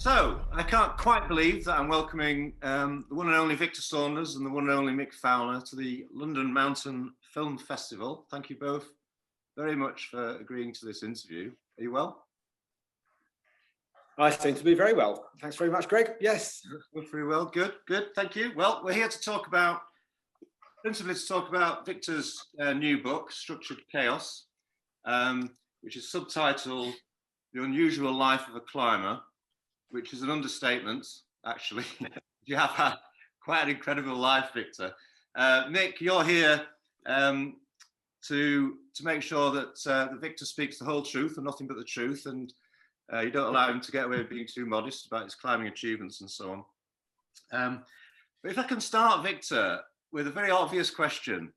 So, I can't quite believe that I'm welcoming the one and only Victor Saunders and the one and only Mick Fowler to the London Mountain Film Festival. Thank you both very much for agreeing to this interview. Are you well? I seem to be very well. Thanks very much, Greg. Yes. Very well. Good, good. Thank you. Well, we're here to talk about, principally to talk about Victor's new book, Structured Chaos, which is subtitled The Unusual Life of a Climber, which is an understatement, actually. You have had quite an incredible life, Victor. Mick, you're here to make sure that Victor speaks the whole truth and nothing but the truth, and you don't allow him to get away with being too modest about his climbing achievements and so on. But if I can start, Victor, with a very obvious question,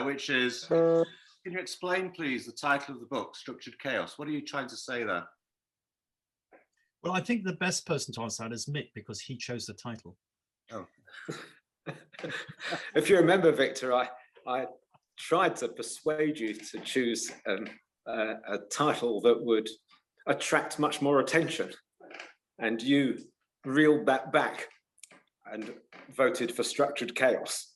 which is, can you explain, please, the title of the book, Structured Chaos? What are you trying to say there? Well, I think the best person to answer that is Mick, because he chose the title. Oh. If you remember, Victor, I tried to persuade you to choose a title that would attract much more attention, and you reeled that back and voted for Structured Chaos.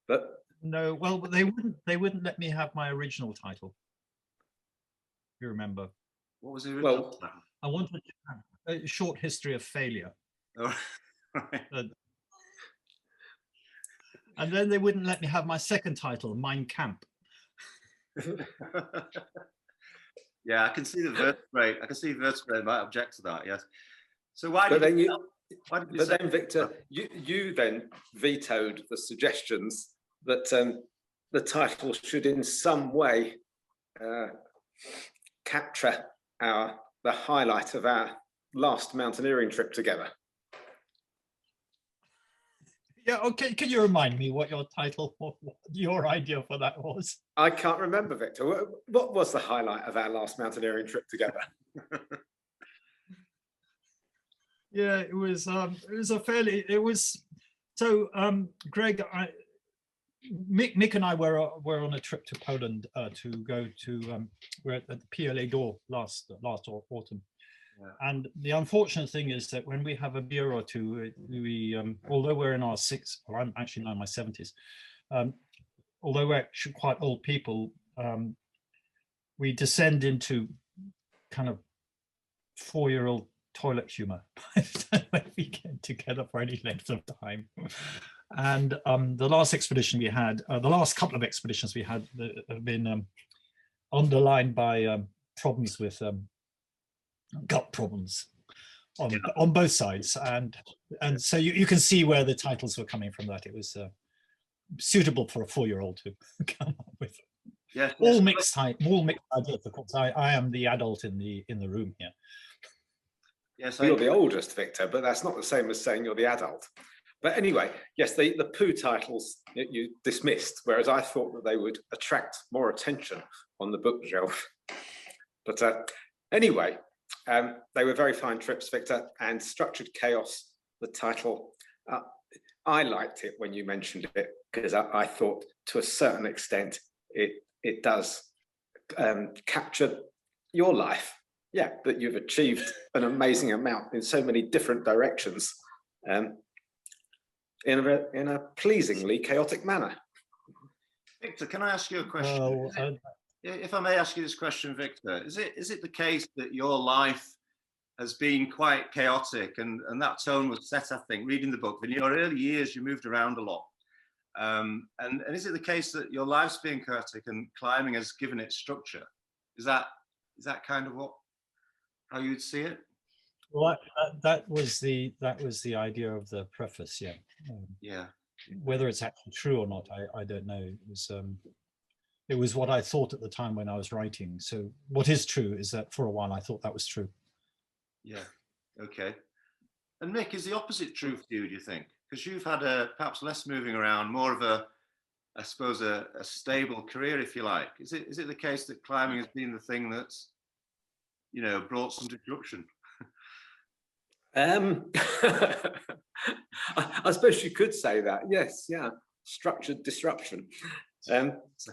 But no, well, they wouldn't let me have my original title. You remember? What was the original title? I wanted a short history of failure. Oh, right. And then they wouldn't let me have my second title, Mein Kampf. Yeah, I can see the vertebrae. I can see vertebrae might object to that. Yes. So why did then Victor, you then vetoed the suggestions that the title should in some way capture the highlight of our last mountaineering trip together. Yeah, okay. Can you remind me what your title, what your idea for that was? I can't remember, Victor. What was the highlight of our last mountaineering trip together? Yeah, it was a fairly, so Greg, Mick and I were on a trip to Poland to go to, we're at the PLA door last autumn. Yeah. And the unfortunate thing is that when we have a beer or two, we although we're in our well, I'm actually now in my 70s, although we're actually quite old people, we descend into kind of 4-year-old toilet humor by the time we get together for any length of time. And the last expedition we had, the last couple of expeditions we had have been underlined by problems with gut problems on both sides, and so you can see where the titles were coming from. That it was suitable for a 4-year-old to come up with. Yeah, all mixed ideas. Of course, I am the adult in the room here. Yes, you're the oldest, Victor, but that's not the same as saying you're the adult. But anyway, yes, the poo titles you dismissed, whereas I thought that they would attract more attention on the bookshelf. But anyway. They were very fine trips, Victor, and Structured Chaos, the title, I liked it when you mentioned it, because I thought to a certain extent it does capture your life. Yeah, that you've achieved an amazing amount in so many different directions in a pleasingly chaotic manner. Victor, can I ask you a question? If I may ask you this question, Victor, is it the case that your life has been quite chaotic, and that tone was set, I think, reading the book? In your early years, you moved around a lot. And is it the case that your life's been chaotic and climbing has given it structure? Is that kind of how you'd see it? Well, that was the idea of the preface, yeah. Yeah. Whether it's actually true or not, I don't know. It was what I thought at the time when I was writing. So what is true is that for a while I thought that was true. Yeah. Okay. And Mick, is the opposite true for you, do you think? Because you've had perhaps less moving around, more of I suppose a stable career, if you like. Is it the case that climbing has been the thing that's, brought some disruption? I suppose you could say that. Yes. Yeah. Structured disruption.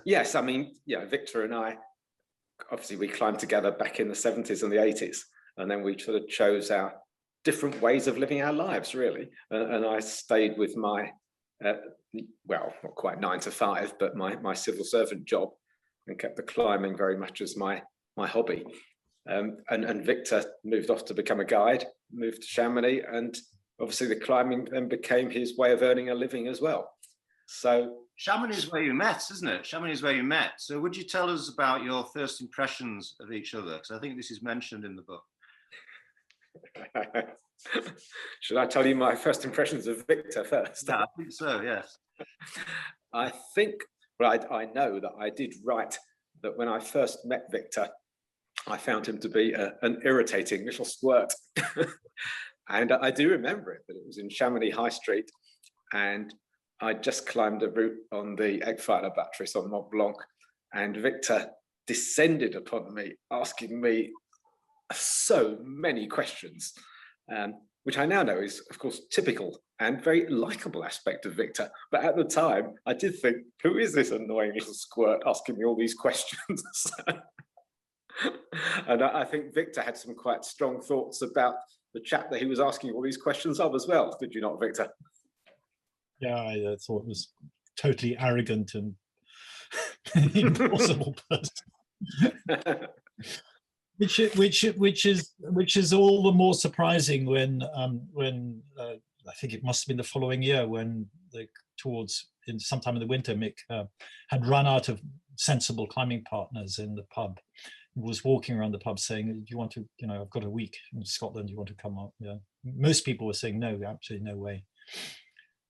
Yes, I mean, Victor and I, obviously we climbed together back in the 70s and the 80s, and then we sort of chose our different ways of living our lives, really. And I stayed with my, well, not quite 9 to 5, but my civil servant job, and kept the climbing very much as my hobby. And Victor moved off to become a guide, moved to Chamonix, and obviously the climbing then became his way of earning a living as well. So Chamonix is where you met, isn't it? Chamonix is where you met. So would you tell us about your first impressions of each other? Because I think this is mentioned in the book. Should I tell you my first impressions of Victor first? Yeah, I think so, yes. I think, well, I know that I did write that when I first met Victor, I found him to be an irritating little squirt. And I do remember it, that it was in Chamonix High Street, and I just climbed a route on the Mick Fowler buttress on Mont Blanc, and Victor descended upon me, asking me so many questions, which I now know is, of course, typical and very likable aspect of Victor. But at the time, I did think, who is this annoying little squirt asking me all these questions? And I think Victor had some quite strong thoughts about the chap that he was asking all these questions of as well. Did you not, Victor? Yeah, I thought it was totally arrogant and impossible person. which is all the more surprising when I think it must have been the following year when sometime in the winter, Mick had run out of sensible climbing partners in the pub. He was walking around the pub saying, "Do you want to? I've got a week in Scotland. Do you want to come up?" Yeah. Most people were saying no, absolutely no way.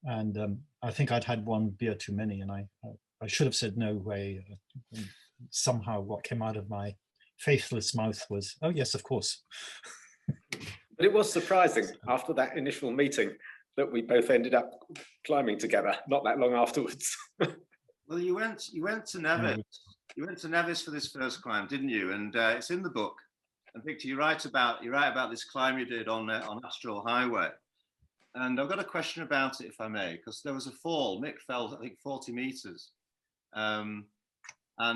And I think I'd had one beer too many, and I should have said no way. Somehow, what came out of my faithless mouth was, "Oh yes, of course." But it was surprising after that initial meeting that we both ended up climbing together. Not that long afterwards. Well, you went to Nevis. You went to Nevis for this first climb, didn't you? And it's in the book. And Victor, you write about this climb you did on Astral Highway. And I've got a question about it, if I may, because there was a fall. Mick fell, I think, 40 meters. And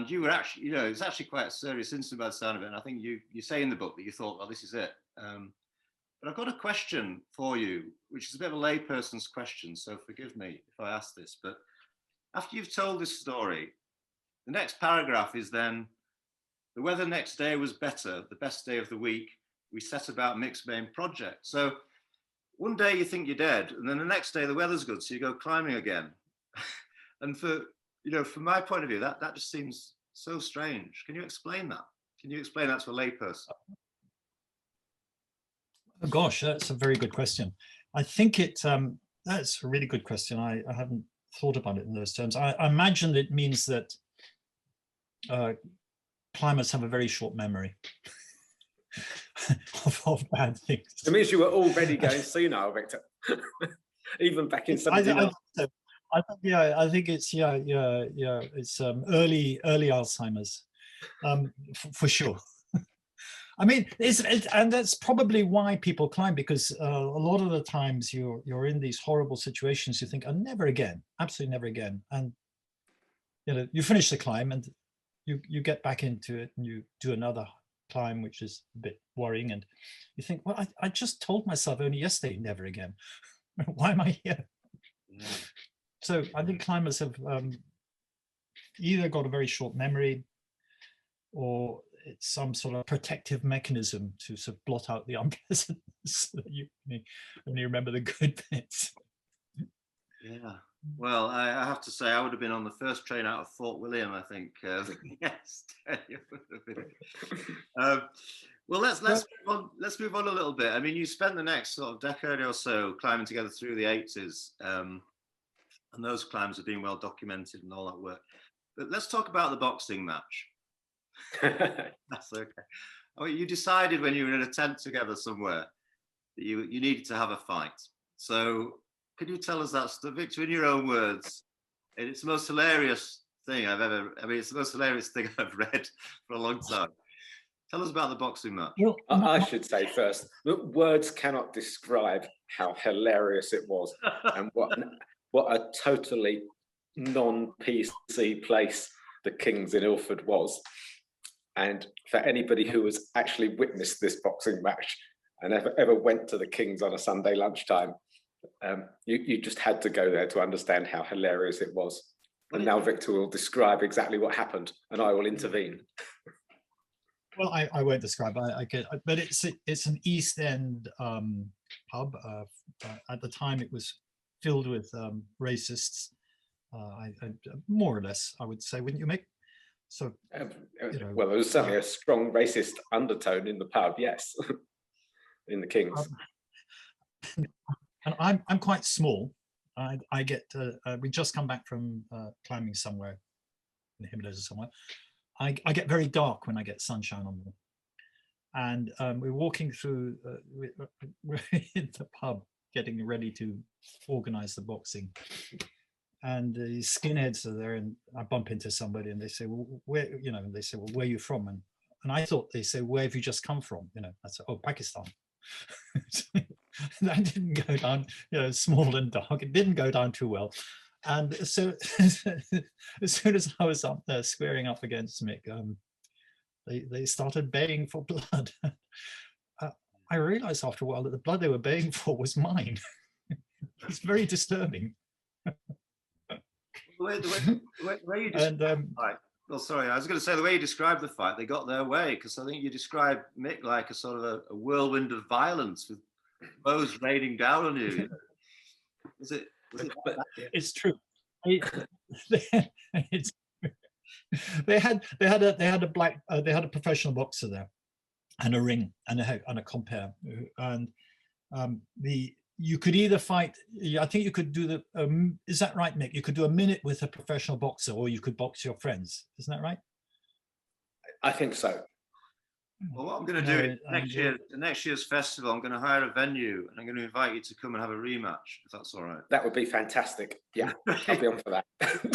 you were actually, it's actually quite a serious incident by the sound of it. And I think you say in the book that you thought, well, this is it. But I've got a question for you, which is a bit of a layperson's question. So forgive me if I ask this. But after you've told this story, the next paragraph is then, the weather next day was better, the best day of the week. We set about Mick's main project. So one day you think you're dead, and then the next day the weather's good, so you go climbing again. And from my point of view, that just seems so strange. Can you explain that? Can you explain that to a layperson? Oh gosh, that's a very good question. I think that's a really good question. I haven't thought about it in those terms. I imagine it means that climbers have a very short memory of bad things. It means you were already going senile, Victor. Even back in 79. I think it's it's early Alzheimer's, for sure. I mean, and that's probably why people climb, because a lot of the times you're in these horrible situations. You think, "Oh, never again, absolutely never again," and you finish the climb and you get back into it and you do another climb, which is a bit worrying, and you think, well, I just told myself only yesterday, never again. Why am I here? Yeah. So I think climbers have either got a very short memory, or it's some sort of protective mechanism to sort of blot out the unpleasantness so that you only remember the good bits. Yeah. Well, I have to say, I would have been on the first train out of Fort William, I think. Yes. Well, let's move on a little bit. I mean, you spent the next sort of decade or so climbing together through the 80s, and those climbs have been well documented and all that work. But let's talk about the boxing match. That's okay. I mean, you decided when you were in a tent together somewhere that you needed to have a fight. So could you tell us that, Victor, in your own words? It's the most hilarious thing it's the most hilarious thing I've read for a long time. Tell us about the boxing match. Well, I should say first, that words cannot describe how hilarious it was and what a totally non-PC place the Kings in Ilford was. And for anybody who has actually witnessed this boxing match, and ever went to the King's on a Sunday lunchtime, you just had to go there to understand how hilarious it was. And now Victor will describe exactly what happened, and I will intervene. Well, I won't describe. I get, but it's an East End pub. At the time, it was filled with racists. More or less, I would say, wouldn't you, Mick? So, you know, well, there was certainly a strong racist undertone in the pub, yes, in the King's. And I'm quite small. I get we just come back from climbing somewhere in the Himalayas or somewhere. I get very dark when I get sunshine on me. And we're walking through, we're in the pub getting ready to organize the boxing. And the skinheads are there, and I bump into somebody and they say, well, where, you know, they say, well, where are you from? And I thought they say, where have you just come from? You know, I said, oh, Pakistan. That didn't go down, you know, small and dark. It didn't go down too well. And so as soon as I was up there squaring up against Mick, they started baying for blood. I realized after a while that the blood they were baying for was mine. It's very disturbing. The way you right. Well, sorry, I was going to say the way you described the fight, they got their way, because I think you described Mick like a sort of a whirlwind of violence with bows raining down on you. Was it it's true. They had a professional boxer there, and a ring and a compere, and you could either fight. I think you could do the. Is that right, Mick? You could do a minute with a professional boxer, or you could box your friends. Isn't that right? I think so. Well, what I'm going to do next year's festival, I'm going to hire a venue and I'm going to invite you to come and have a rematch, if that's all right. That would be fantastic. Yeah, I'll be on for that. Okay.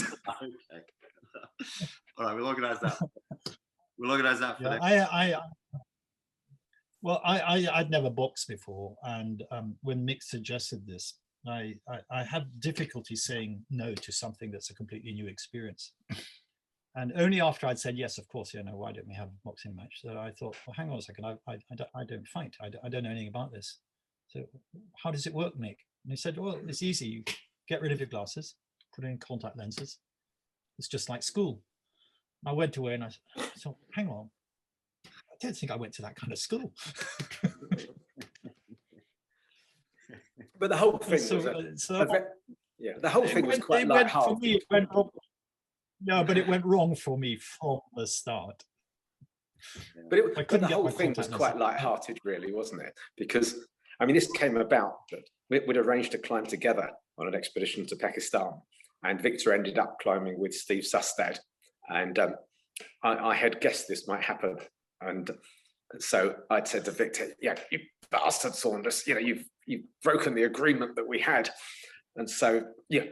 All right, we'll organise that. We'll organise that for Well, I'd never boxed before, and when Mick suggested this, I have difficulty saying no to something that's a completely new experience. And only after I'd said yes, of course, you know, why don't we have a boxing match? So I thought, well, hang on a second, I don't fight. I don't know anything about this. So how does it work, Mick? And he said, well, it's easy. You get rid of your glasses, put in contact lenses. It's just like school. I went away and I thought, hang on, I don't think I went to that kind of school. But the whole thing the whole thing was quite light-hearted. No, but it went wrong for me from the start. But the whole thing was quite light-hearted, really, wasn't it? Because, I mean, this came about that we'd arranged to climb together on an expedition to Pakistan, and Victor ended up climbing with Steve Sustad, and I had guessed this might happen, and so I'd said to Victor, "Yeah, you bastard Saunders, you know, you've broken the agreement that we had," and so yeah.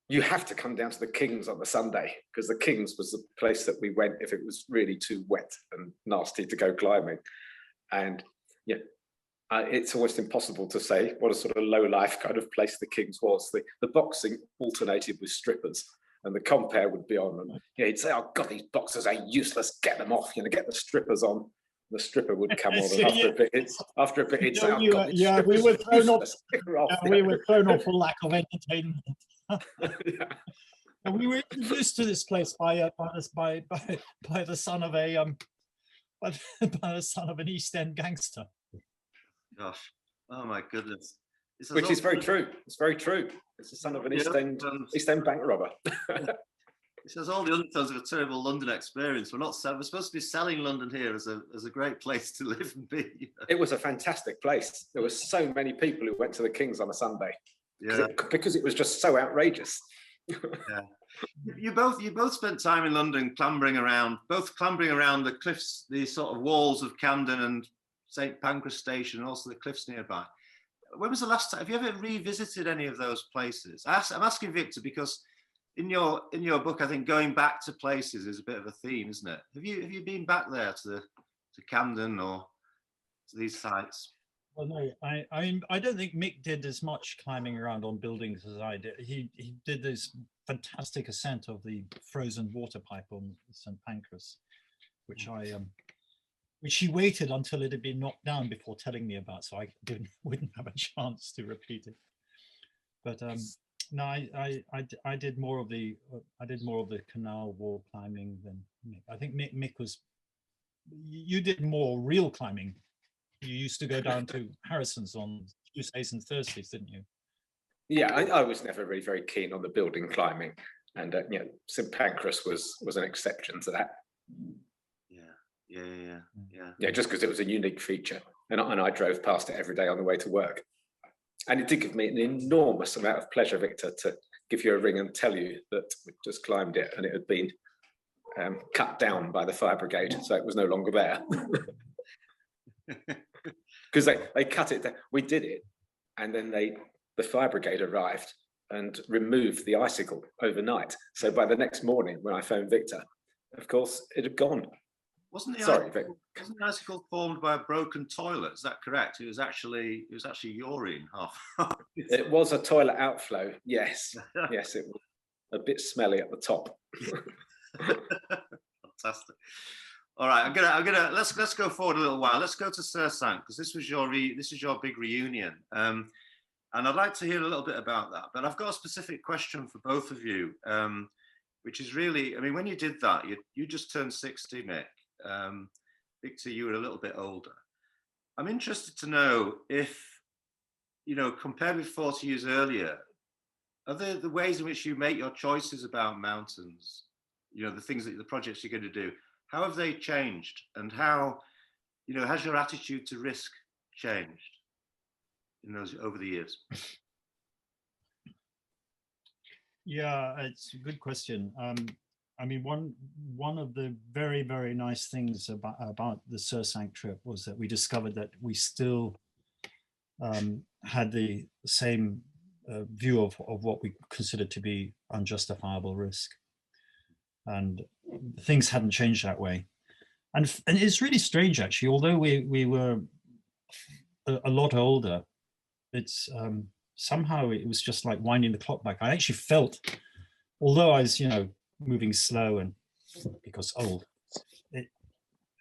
You have to come down to the King's on the Sunday, because the King's was the place that we went if it was really too wet and nasty to go climbing. And yeah, it's almost impossible to say what a sort of low-life kind of place the King's was. The boxing alternated with strippers, and the compere would be on. And he'd say, "Oh God, these boxers are useless. Get them off. You know, get the strippers on." The stripper would come on, and after a bit, he'd say, "Oh God, yeah, we were thrown off. We were thrown off for lack of entertainment." Yeah. And we were introduced to this place by the son of by the son of an East End gangster. Gosh, oh my goodness! Which is very true. It's very true. It's the son of an East End bank robber. It says all the undertones of a terrible London experience. We're supposed to be selling London here as a great place to live and be. You know? It was a fantastic place. There were so many people who went to the King's on a Sunday. Yeah, because it was just so outrageous. Yeah, you both spent time in London clambering around the cliffs, the sort of walls of Camden and St Pancras Station, and also the cliffs nearby. When was the last time? Have you ever revisited any of those places? I'm asking Victor because in your book, I think going back to places is a bit of a theme, isn't it? Have you been back there to Camden or to these sites? Well, no, I don't think Mick did as much climbing around on buildings as I did. He did this fantastic ascent of the frozen water pipe on St Pancras, which I which she waited until it had been knocked down before telling me about, so I wouldn't have a chance to repeat it. But no, I did more of the canal wall climbing than Mick. I think Mick was, you did more real climbing. You used to go down to Harrison's on Tuesdays and Thursdays, didn't you? Yeah, I was never really very keen on the building climbing, and you know, St Pancras was an exception to that. Yeah, just because it was a unique feature, and I drove past it every day on the way to work, and it did give me an enormous amount of pleasure, Victor, to give you a ring and tell you that we just climbed it and it had been cut down by the fire brigade, so it was no longer there. Because they cut it down. We did it, and then the fire brigade arrived and removed the icicle overnight. So by the next morning, when I phoned Victor, of course, it had gone. Wasn't the icicle formed by a broken toilet? Is that correct? It was actually urine. It was a toilet outflow. Yes, yes, it was a bit smelly at the top. Fantastic. All right, I'm gonna let's go forward a little while. Let's go to Sursang, because this is your big reunion, and I'd like to hear a little bit about that. But I've got a specific question for both of you, which is really, I mean, when you did that, you just turned 60, Mick. Victor, you were a little bit older. I'm interested to know if, you know, compared with 40 years earlier, are there the ways in which you make your choices about mountains? You know, the projects you're going to do. How have they changed, and how, you know, has your attitude to risk changed in those over the years? Yeah, it's a good question. I mean, one of the very, very nice things about the Sursang trip was that we discovered that we still had the same view of what we considered to be unjustifiable risk, and things hadn't changed that way. And it's really strange, actually. Although we were a lot older, it's somehow it was just like winding the clock back. I actually felt, although I was, you know, moving slow and because old, it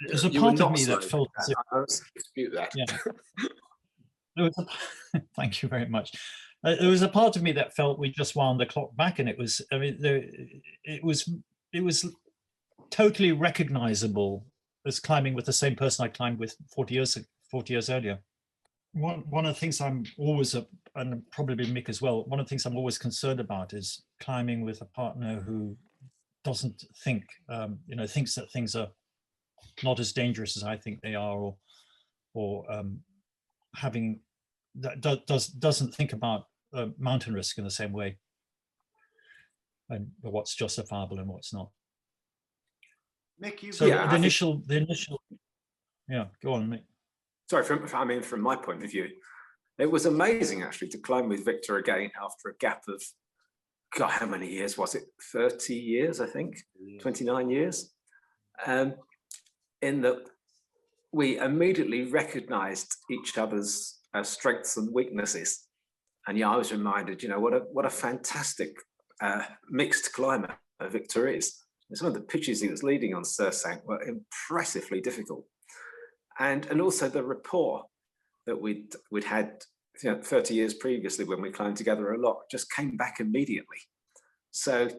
was a part of me that felt as if, I dispute that. Yeah. Thank you very much. There was a part of me that felt we just wound the clock back, and it was, I mean, it was totally recognizable as climbing with the same person I climbed with 40 years earlier. One of the things I'm always, and probably Mick as well, one of the things I'm always concerned about is climbing with a partner who doesn't think, you know, thinks that things are not as dangerous as I think they are, or having that doesn't think about mountain risk in the same way, and what's justifiable and what's not. Mick, so yeah, the initial, yeah, go on, Mick. Sorry, from my point of view, it was amazing actually to climb with Victor again after a gap of, God, how many years was it? 30 years, I think, 29 years. In that we immediately recognized each other's strengths and weaknesses. And yeah, I was reminded, you know, what a fantastic mixed climber Victor is. And some of the pitches he was leading on Sursang were impressively difficult. And also the rapport that we'd had, you know, 30 years previously when we climbed together a lot just came back immediately. So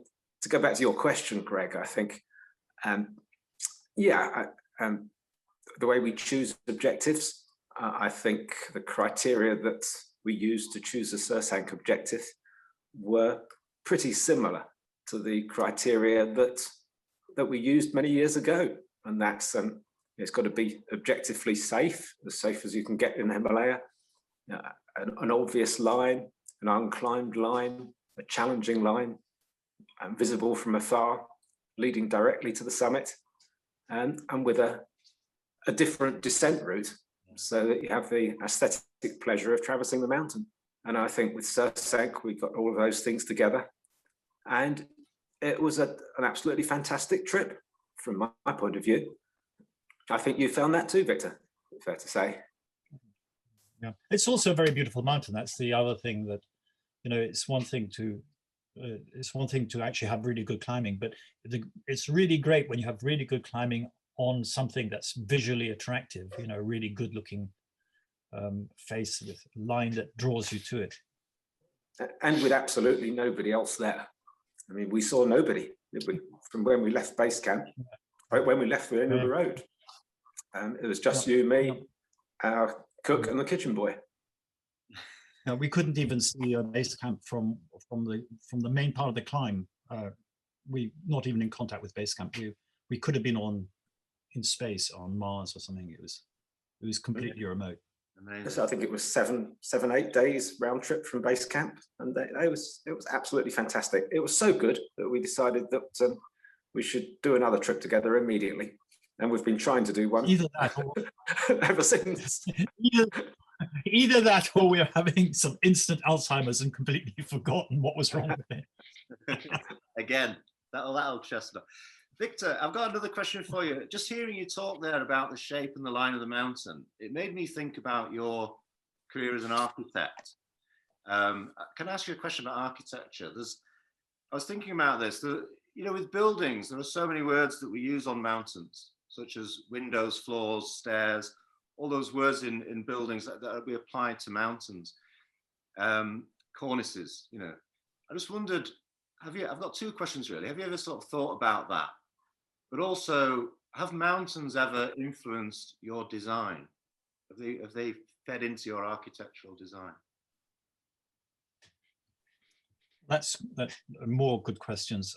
to go back to your question, Greg, I think, the way we choose objectives, I think the criteria that we used to choose a Sursang objective were pretty similar to the criteria that we used many years ago, and that's it's got to be objectively safe as you can get in the Himalaya, an obvious line, an unclimbed line, a challenging line, visible from afar, leading directly to the summit, and with a different descent route, so that you have the aesthetic pleasure of traversing the mountain. And I think with Sursang, we got all of those things together, and it was an absolutely fantastic trip from my point of view. I think you found that too, Victor, fair to say. Yeah, it's also a very beautiful mountain. That's the other thing, that, you know, it's one thing to actually have really good climbing, but it's really great when you have really good climbing on something that's visually attractive, you know, really good looking face with a line that draws you to it. And with absolutely nobody else there. I mean, we saw nobody, did we? From when we left base camp, right when we left the end of the road. It was just you, me, our cook, and the kitchen boy. Now, we couldn't even see a base camp from the main part of the climb. We not even in contact with base camp. We could have been in space on Mars or something. It was completely remote. Amazing. So I think it was 7-8 days round trip from base camp, and it was absolutely fantastic. It was so good that we decided that we should do another trip together immediately, and we've been trying to do one either that or, ever since. Either that, or we're having some instant Alzheimer's and completely forgotten what was wrong with it. Again, that old chestnut. Victor, I've got another question for you. Just hearing you talk there about the shape and the line of the mountain, it made me think about your career as an architect. Can I ask you a question about architecture? I was thinking about this. You know, with buildings, there are so many words that we use on mountains, such as windows, floors, stairs, all those words in buildings that we apply to mountains. Cornices, you know. I just wondered, I've got two questions really. Have you ever sort of thought about that? But also, have mountains ever influenced your design? Have they fed into your architectural design? That's more good questions.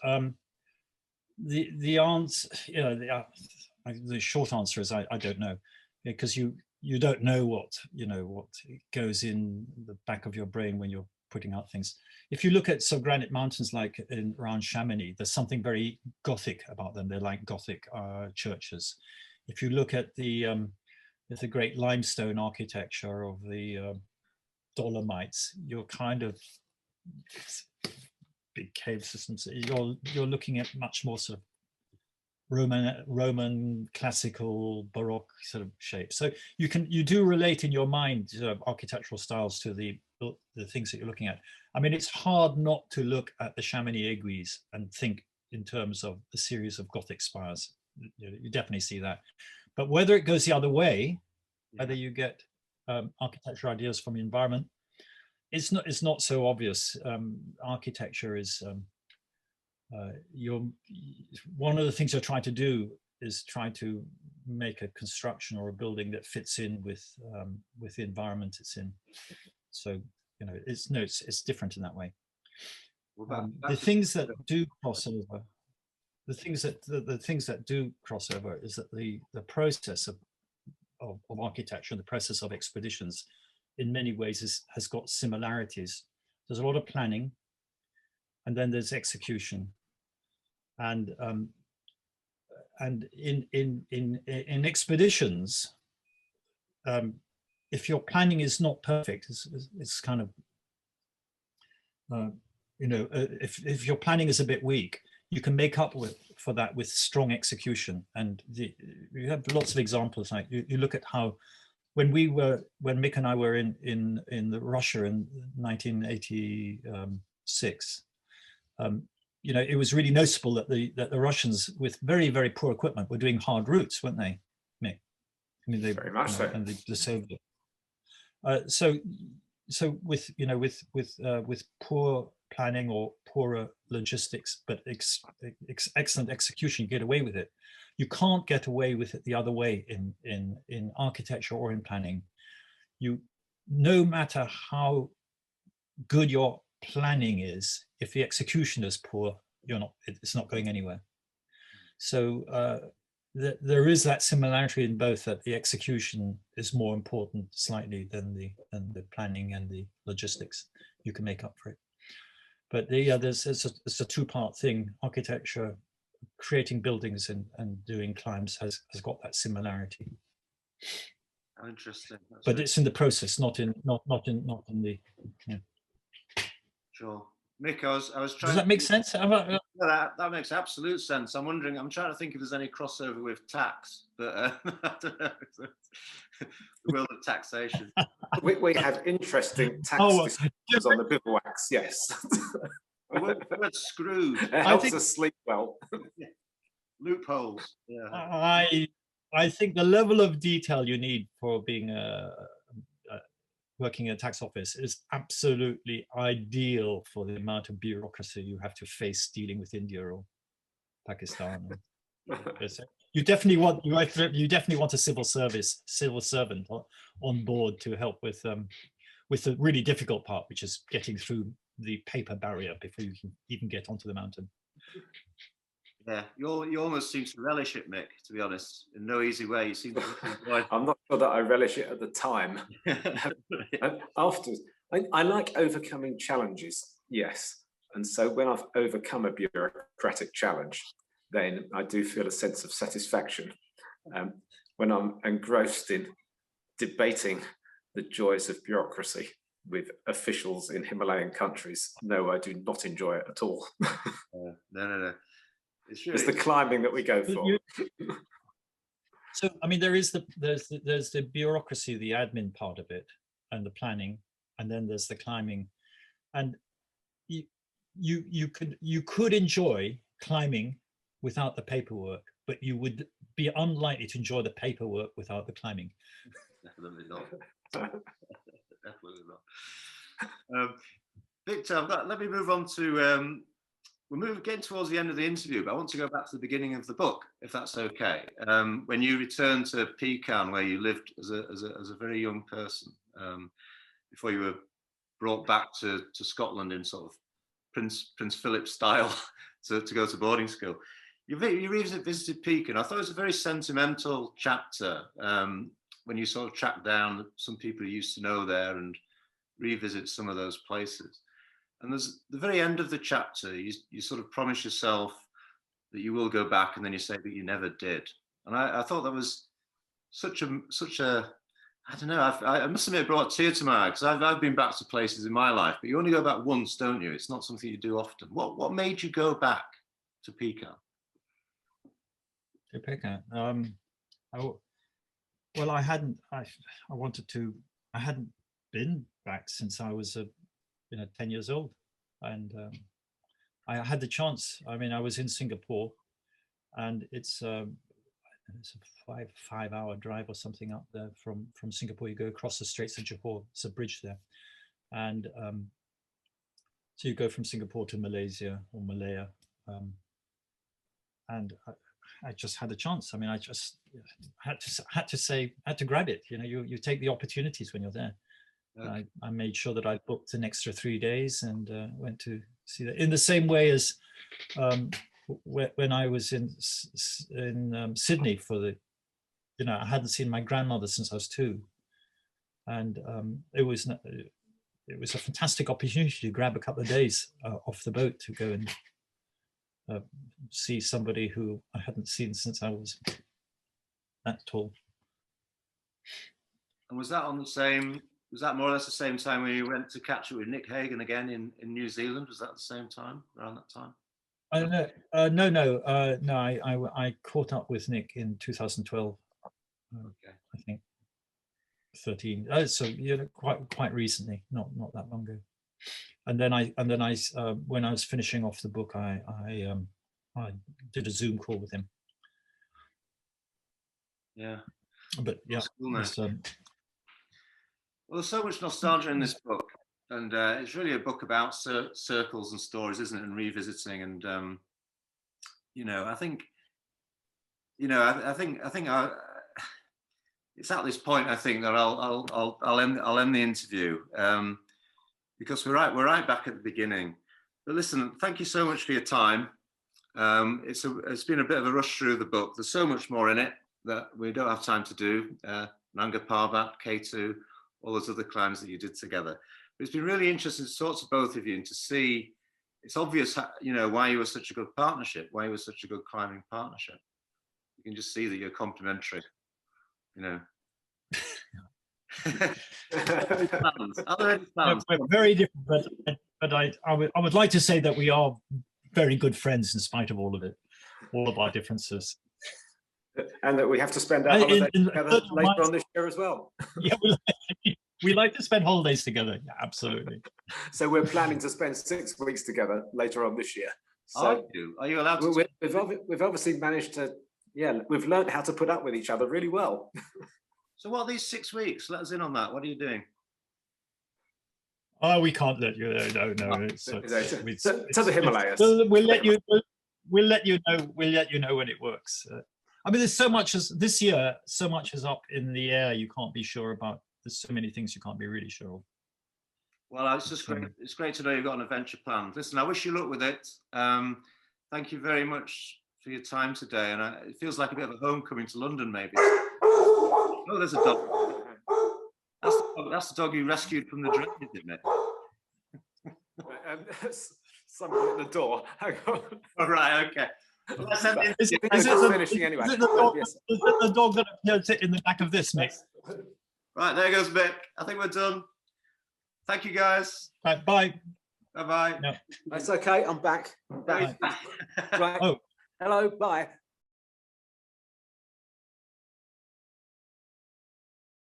The answer, you know, the short answer is I don't know, because you don't know what goes in the back of your brain when you're putting out things. If you look at some granite mountains like around Chamonix, there's something very Gothic about them. They're like Gothic churches. If you look at the great limestone architecture of the Dolomites, you're kind of big cave systems. You're looking at much more sort of Roman classical Baroque sort of shape. So you do relate in your mind architectural styles to the things that you're looking at. I mean, it's hard not to look at the Chamonix aiguilles and think in terms of a series of Gothic spires. You definitely see that. But whether it goes the other way, whether you get architecture ideas from the environment, it's not so obvious. Architecture is one of the things you're trying to do is try to make a construction or a building that fits in with the environment it's in. So you know, it's different in that way. The things that do cross over, the things that do cross over is that the process of architecture and the process of expeditions, in many ways, has got similarities. There's a lot of planning, and then there's execution. And in expeditions, if your planning is not perfect, it's kind of if your planning is a bit weak, you can make up for that with strong execution. And you have lots of examples. Like you look at how when Mick and I were in Russia in 1986. You know, it was really noticeable that the Russians, with very, very poor equipment, were doing hard routes, weren't they, Mick? I mean, they very much so. And the Soviet. So with poor planning or poorer logistics, but excellent execution, you get away with it. You can't get away with it the other way in architecture or in planning. No matter how good your planning is, if the execution is poor, it's not going anywhere. So there is that similarity in both, that the execution is more important slightly than the planning and the logistics. You can make up for it. But it's a two-part thing. Architecture, creating buildings and doing climbs has got that similarity. Interesting. But it's in the process, not in the. Yeah. Sure. Mick, I was trying. Does that make sense? That makes absolute sense. I'm trying to think if there's any crossover with tax, but I don't know. The world of taxation. We have interesting tax discussions on the bivouacs, yes. The word screwed. It helps us sleep well. loopholes. Yeah. I think the level of detail you need for being working in a tax office is absolutely ideal for the amount of bureaucracy you have to face dealing with India or Pakistan. You definitely want a civil servant on board to help with the really difficult part, which is getting through the paper barrier before you can even get onto the mountain. Yeah, you almost seem to relish it, Mick, to be honest, in no easy way. You seem to enjoy it. I'm not sure that I relish it at the time. Afterwards, I like overcoming challenges, yes. And so when I've overcome a bureaucratic challenge, then I do feel a sense of satisfaction. When I'm engrossed in debating the joys of bureaucracy with officials in Himalayan countries, no, I do not enjoy it at all. No. It's the climbing that we go for. So, I mean, there's the bureaucracy, the admin part of it, and the planning, and then there's the climbing. And you could enjoy climbing without the paperwork, but you would be unlikely to enjoy the paperwork without the climbing. Definitely not. Definitely not. Victor, let me move on to. We're getting towards the end of the interview, but I want to go back to the beginning of the book, if that's okay. When you returned to Pecan, where you lived as a very young person, before you were brought back to Scotland in sort of Prince Philip style to go to boarding school. You revisited Pecan. I thought it was a very sentimental chapter when you sort of tracked down some people you used to know there and revisit some of those places. And there's the very end of the chapter, you sort of promise yourself that you will go back, and then you say that you never did. And I thought that was such a I don't know, I must admit it brought a tear to my eye, because I've been back to places in my life, but you only go back once, don't you? It's not something you do often. What made you go back to Pecan? To Pecan? Well, I hadn't been back since I was 10 years old, and I had the chance. I mean, I was in Singapore, and it's a 5-hour drive or something up there from Singapore. You go across the Straits of Johor. It's a bridge there, and so you go from Singapore to Malaysia or Malaya, and I just had a chance. I mean, I just had to grab it. You take the opportunities when you're there. Okay. I made sure that I booked an extra 3 days and went to see that. In the same way as when I was in Sydney for I hadn't seen my grandmother since I was 2, and it was a fantastic opportunity to grab a couple of days off the boat to go and see somebody who I hadn't seen since I was that tall. And was that more or less the same time when you went to catch up with Nick Hagan again in New Zealand? Was that the same time, around that time? No. I caught up with Nick in 2012. Okay. I think 13. So quite recently, not that long ago. And then I when I was finishing off the book, I did a Zoom call with him. Yeah. But yeah. Well, there's so much nostalgia in this book, and it's really a book about circles and stories, isn't it? And revisiting, and I think it's at this point I think that I'll end the interview because we're right back at the beginning. But listen, thank you so much for your time. It's been a bit of a rush through the book. There's so much more in it that we don't have time to do. Nanga Parbat, K2. All those other climbs that you did together. But it's been really interesting to talk to both of you and to see, it's obvious, why you were such a good partnership, why you were such a good climbing partnership. You can just see that you're complementary, Are there any plans? We're very different, but I would like to say that we are very good friends in spite of all of it, all of our differences. And that we have to spend our holidays together later on this year as well. Yeah, we like to spend holidays together. Yeah, absolutely. So we're planning to spend 6 weeks together later on this year. So Are you allowed to? We've obviously managed to, we've learned how to put up with each other really well. So what are these 6 weeks? Let us in on that. What are you doing? Oh, we can't let you. No. To the Himalayas. We'll let you. We'll let you know. We'll let you know when it works. I mean, there's so much as this year. So much is up in the air. You can't be sure about. There's so many things you can't be really sure of. Well, it's just great. It's great to know you've got an adventure planned. Listen, I wish you luck with it. Thank you very much for your time today. And it feels like a bit of a homecoming to London, maybe. Oh, there's a dog. That's the dog you rescued from the drain, isn't it? Someone at the door. Hang on. All right, okay. Well, is it the dog that appears in the back of this, Mick? Right, there goes Mick. I think we're done. Thank you, guys. Right, bye. Bye-bye. No. That's okay. I'm back. Bye. Right. Oh. Hello. Bye.